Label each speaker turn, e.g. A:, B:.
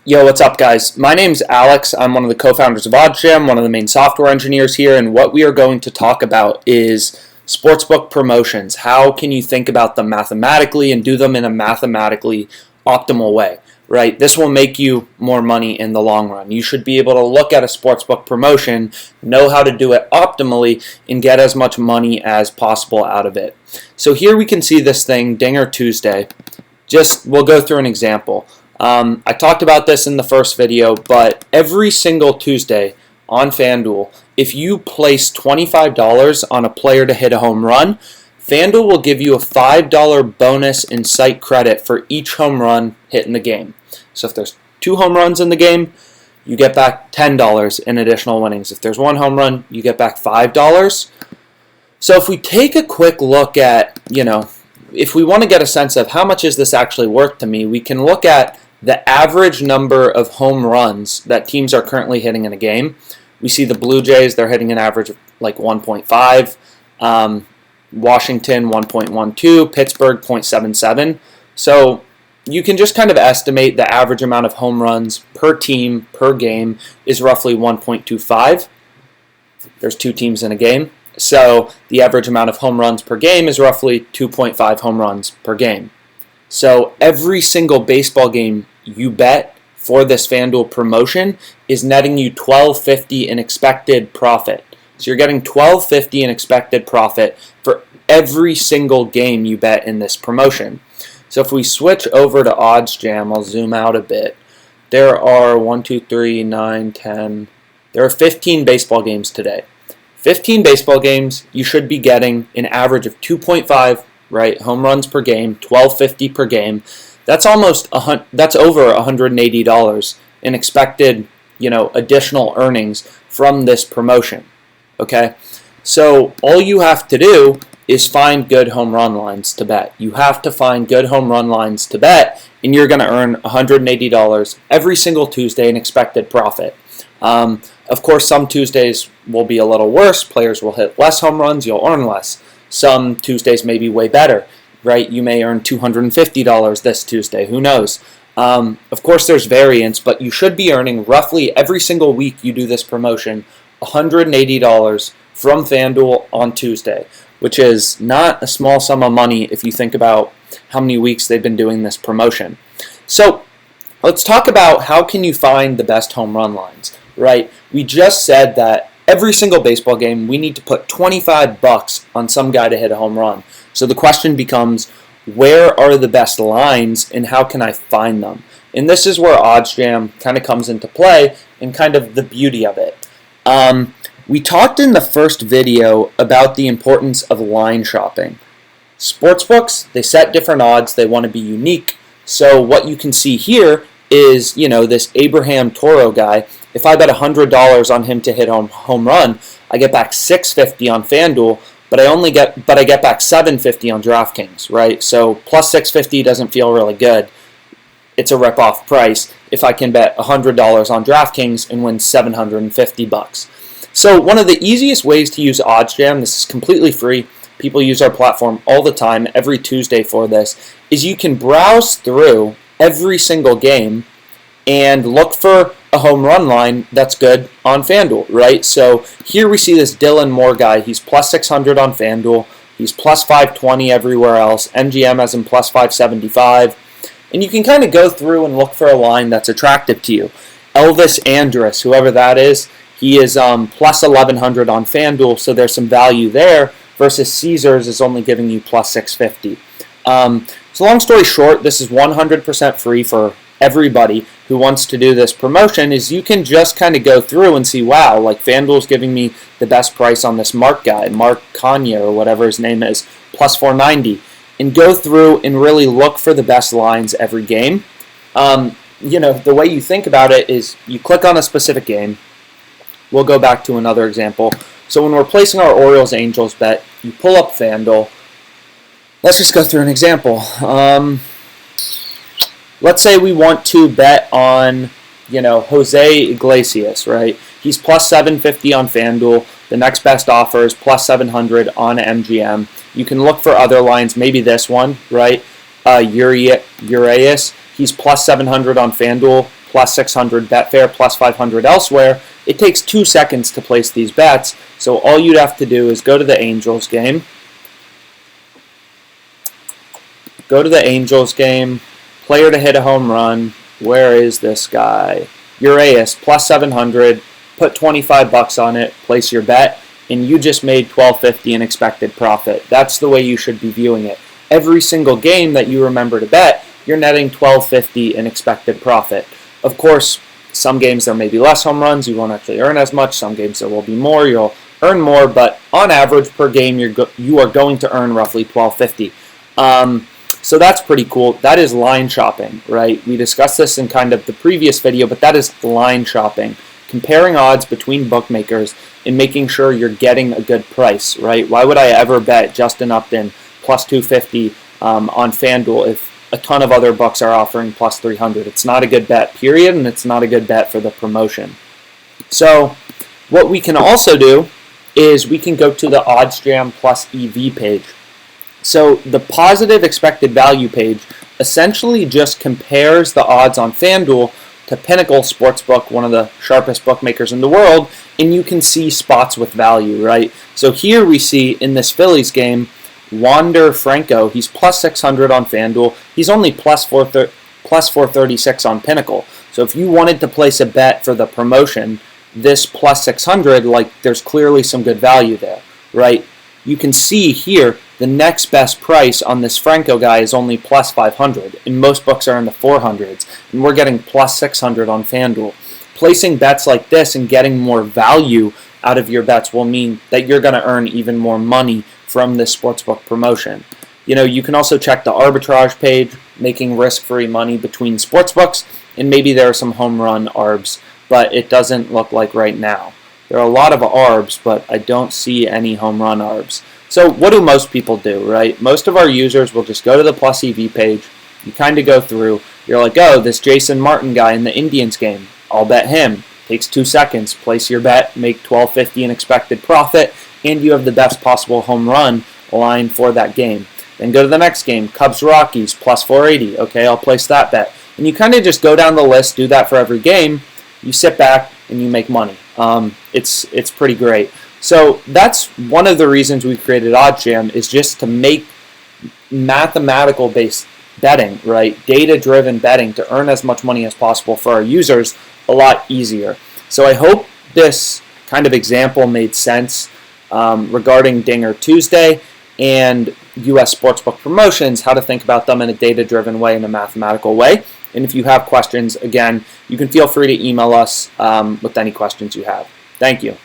A: Yo, what's up, guys? My name's Alex. I'm one of the co-founders of OddsJam, one of the main software engineers here, and what we are going to talk about is sportsbook promotions. How can you think about them mathematically and do them in a mathematically optimal way, right? This will make you more money in the long run. You should be able to look at a sportsbook promotion, know how to do it optimally, and get as much money as possible out of it. So here we can see this thing, Dinger Tuesday. We'll go through an example. I talked about this in the first video, but every single Tuesday on FanDuel, if you place $25 on a player to hit a home run, FanDuel will give you a $5 bonus in site credit for each home run hit in the game. So if there's 2 home runs in the game, you get back $10 in additional winnings. If there's 1 home run, you get back $5. So if we take a quick look at, if we want to get a sense of how much is this actually worth to me, we can look at the average number of home runs that teams are currently hitting in a game. We see the Blue Jays, they're hitting an average of like 1.5. Washington, 1.12. Pittsburgh, 0.77. So you can just kind of estimate the average amount of home runs per team per game is roughly 1.25. There's 2 teams in a game. So the average amount of home runs per game is roughly 2.5 home runs per game. So every single baseball game you bet for this FanDuel promotion is netting you $12.50 in expected profit. So you're getting $12.50 in expected profit for every single game you bet in this promotion. So if we switch over to OddsJam, I'll zoom out a bit. There are 15 baseball games today. 15 baseball games, you should be getting an average of 2.5 home runs per game, $12.50 per game. That's over $180 in expected, additional earnings from this promotion. Okay, so all you have to do is find good home run lines to bet. You have to find good home run lines to bet, and you're going to earn $180 every single Tuesday in expected profit. Of course, some Tuesdays will be a little worse. Players will hit less home runs. You'll earn less. Some Tuesdays may be way better, right? You may earn $250 this Tuesday. Who knows? Of course, there's variance, but you should be earning roughly every single week you do this promotion $180 from FanDuel on Tuesday, which is not a small sum of money if you think about how many weeks they've been doing this promotion. So let's talk about how can you find the best home run lines, right? We just said that every single baseball game, we need to put $25 on some guy to hit a home run. So the question becomes, where are the best lines and how can I find them? And this is where OddsJam kind of comes into play and kind of the beauty of it. We talked in the first video about the importance of line shopping. Sportsbooks, they set different odds. They want to be unique. So what you can see here is, this Abraham Toro guy. If I bet $100 on him to hit home run, I get back $650 on FanDuel, but I get back $750 on DraftKings, right? So plus $650 doesn't feel really good. It's a rip-off price if I can bet $100 on DraftKings and win $750. So one of the easiest ways to use OddsJam, this is completely free, people use our platform all the time, every Tuesday for this, is you can browse through every single game and look for a home run line that's good on FanDuel, right? So here we see this Dylan Moore guy. He's plus 600 on FanDuel. He's plus 520 everywhere else. MGM has him plus 575. And you can kind of go through and look for a line that's attractive to you. Elvis Andrus, whoever that is, he is plus 1100 on FanDuel, so there's some value there, versus Caesars is only giving you plus 650. So long story short, this is 100% free for everybody who wants to do this promotion. Is you can just kind of go through and see, wow, like FanDuel's giving me the best price on this Mark guy, Mark Kanye or whatever his name is, plus 490, and go through and really look for the best lines every game. The way you think about it is you click on a specific game. We'll go back to another example. So when we're placing our Orioles-Angels bet, you pull up FanDuel. Let's just go through an example. Let's say we want to bet on, Jose Iglesias, right? He's plus 750 on FanDuel. The next best offer is plus 700 on MGM. You can look for other lines, maybe this one, right? Urias. He's plus 700 on FanDuel, plus 600 Betfair, plus 500 elsewhere, it takes 2 seconds to place these bets. So all you'd have to do is go to the Angels game. Go to the Angels game. Player to hit a home run. Where is this guy? Urias, plus 700. Put 25 bucks on it. Place your bet. And you just made $12.50 in expected profit. That's the way you should be viewing it. Every single game that you remember to bet, you're netting $12.50 in expected profit. Of course, some games there may be less home runs. You won't actually earn as much. Some games there will be more. You'll earn more. But on average per game, you are going to earn roughly $12.50. So that's pretty cool. That is line shopping, right? We discussed this in kind of the previous video, but that is line shopping. Comparing odds between bookmakers and making sure you're getting a good price, right? Why would I ever bet Justin Upton plus 250 on FanDuel if a ton of other books are offering plus 300? It's not a good bet, period, and it's not a good bet for the promotion. So what we can also do is we can go to the OddsJam plus EV page. So the positive expected value page essentially just compares the odds on FanDuel to Pinnacle Sportsbook, one of the sharpest bookmakers in the world, and you can see spots with value, right? So here we see in this Phillies game, Wander Franco, he's plus 600 on FanDuel. He's only plus 436 on Pinnacle. So if you wanted to place a bet for the promotion, this plus 600, like there's clearly some good value there, right? You can see here the next best price on this Franco guy is only plus 500, and most books are in the 400s, and we're getting plus 600 on FanDuel. Placing bets like this and getting more value out of your bets will mean that you're going to earn even more money from this sportsbook promotion. You know, you can also check the arbitrage page, making risk-free money between sportsbooks, and maybe there are some home run ARBs, but it doesn't look like right now. There are a lot of ARBs, but I don't see any home run ARBs. So what do most people do, right? Most of our users will just go to the plus EV page. You kind of go through. You're like, oh, this Jason Martin guy in the Indians game, I'll bet him. Takes 2 seconds. Place your bet, make $12.50 in expected profit, and you have the best possible home run line for that game. Then go to the next game, Cubs-Rockies, plus 480. Okay, I'll place that bet. And you kind of just go down the list, do that for every game. You sit back and you make money. It's pretty great. So that's one of the reasons we created OddsJam, is just to make mathematical-based betting, right? Data-driven betting to earn as much money as possible for our users a lot easier. So I hope this kind of example made sense regarding Dinger Tuesday and U.S. sportsbook promotions, how to think about them in a data-driven way, in a mathematical way. And if you have questions, again, you can feel free to email us with any questions you have. Thank you.